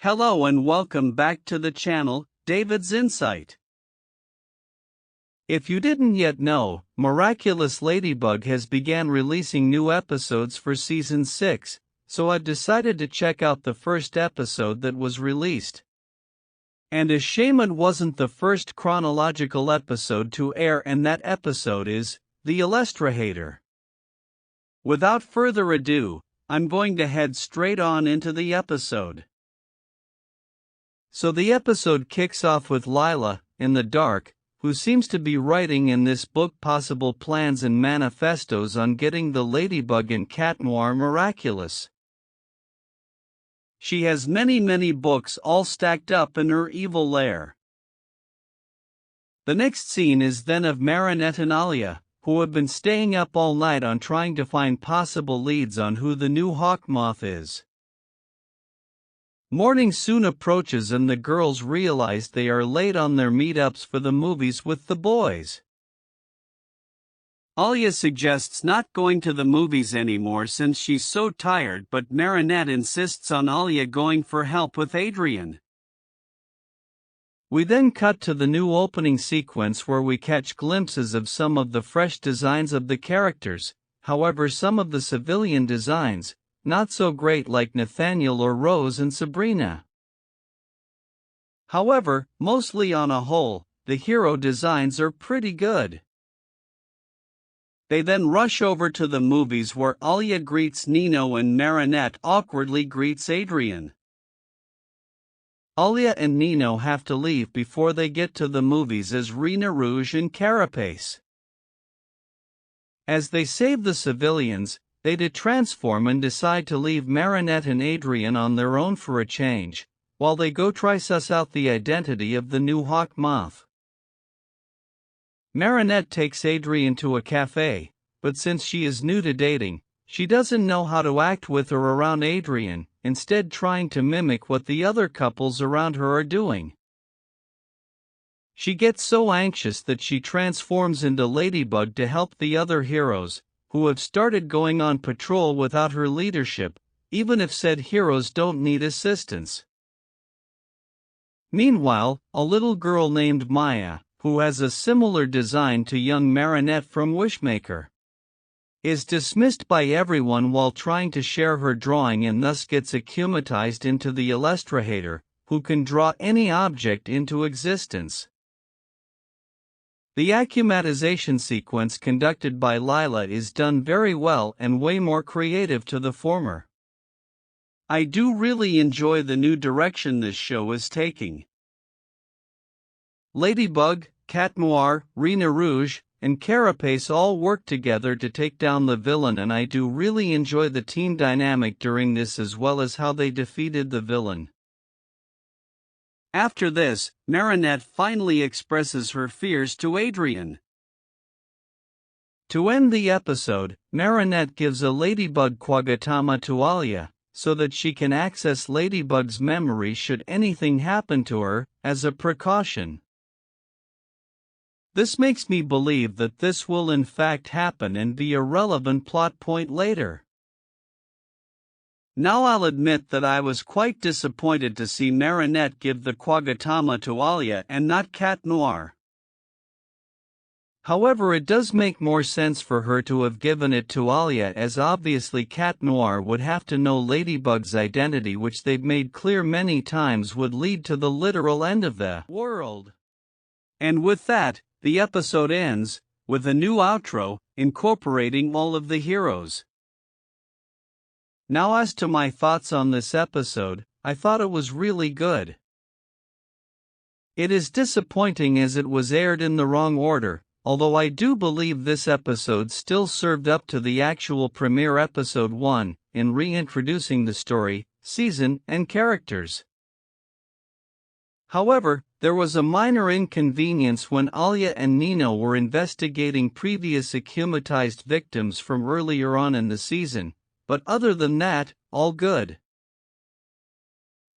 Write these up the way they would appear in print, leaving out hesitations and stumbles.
Hello and welcome back to the channel, David's Insight. If you didn't yet know, Miraculous Ladybug has began releasing new episodes for Season 6, so I've decided to check out the first episode that was released. And a shame it wasn't the first chronological episode to air, and that episode is The Illustrhater. Without further ado, I'm going to head straight on into the episode. So the episode kicks off with Lila, in the dark, who seems to be writing in this book possible plans and manifestos on getting the ladybug and cat noir Miraculous. She has many books all stacked up in her evil lair. The next scene is then of Marinette and Alia, who have been staying up all night on trying to find possible leads on who the new hawk moth is. Morning soon approaches and the girls realize they are late on their meetups for the movies with the boys. Alia suggests not going to the movies anymore since she's so tired, but Marinette insists on Alia going for help with Adrian. We then cut to the new opening sequence where we catch glimpses of some of the fresh designs of the characters, however some of the civilian designs, not so great, like Nathaniel or Rose and Sabrina. However, mostly on a whole, the hero designs are pretty good. They then rush over to the movies where Alia greets Nino and Marinette awkwardly greets Adrian. Alia and Nino have to leave before they get to the movies as Rena Rouge and Carapace. As they save the civilians, they detransform and decide to leave Marinette and Adrian on their own for a change, while they go try suss out the identity of the new hawk moth. Marinette takes Adrian to a cafe, but since she is new to dating, she doesn't know how to act with or around Adrian, instead trying to mimic what the other couples around her are doing. She gets so anxious that she transforms into Ladybug to help the other heroes, who have started going on patrol without her leadership, even if said heroes don't need assistance. Meanwhile, a little girl named Maya, who has a similar design to young Marinette from Wishmaker, is dismissed by everyone while trying to share her drawing and thus gets akumatized into the Illustrhater, who can draw any object into existence. The akumatization sequence conducted by Lila is done very well and way more creative to the former. I do really enjoy the new direction this show is taking. Ladybug, Cat Noir, Rena Rouge, and Carapace all work together to take down the villain, and I do really enjoy the team dynamic during this as well as how they defeated the villain. After this, Marinette finally expresses her fears to Adrian. To end the episode, Marinette gives a Ladybug Kwagatama to Alia, so that she can access Ladybug's memory should anything happen to her, as a precaution. This makes me believe that this will in fact happen and be a relevant plot point later. Now I'll admit that I was quite disappointed to see Marinette give the Kwagatama to Alia and not Cat Noir. However, it does make more sense for her to have given it to Alia, as obviously Cat Noir would have to know Ladybug's identity, which they've made clear many times would lead to the literal end of the world. And with that, the episode ends, with a new outro, incorporating all of the heroes. Now as to my thoughts on this episode, I thought it was really good. It is disappointing as it was aired in the wrong order, although I do believe this episode still served up to the actual premiere episode 1, in reintroducing the story, season, and characters. However, there was a minor inconvenience when Alia and Nino were investigating previous akumatized victims from earlier on in the season, but other than that, all good.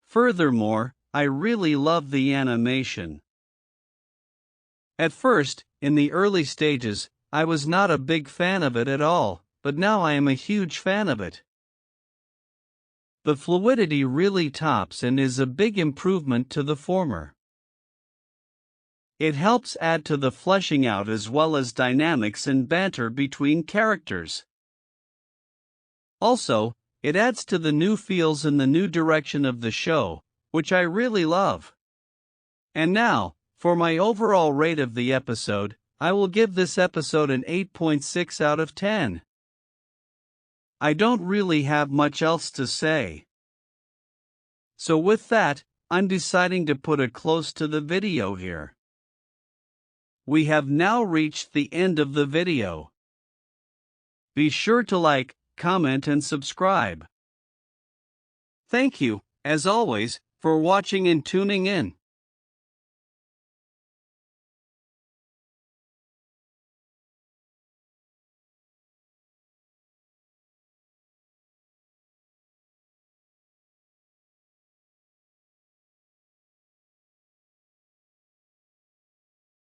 Furthermore, I really love the animation. At first, in the early stages, I was not a big fan of it at all, but now I am a huge fan of it. The fluidity really tops and is a big improvement to the former. It helps add to the fleshing out as well as dynamics and banter between characters. Also, it adds to the new feels and the new direction of the show, which I really love. And now, for my overall rate of the episode, I will give this episode an 8.6 out of 10. I don't really have much else to say. So with that, I'm deciding to put a close to the video here. We have now reached the end of the video. Be sure to like, comment and subscribe. Thank you, as always, for watching and tuning in.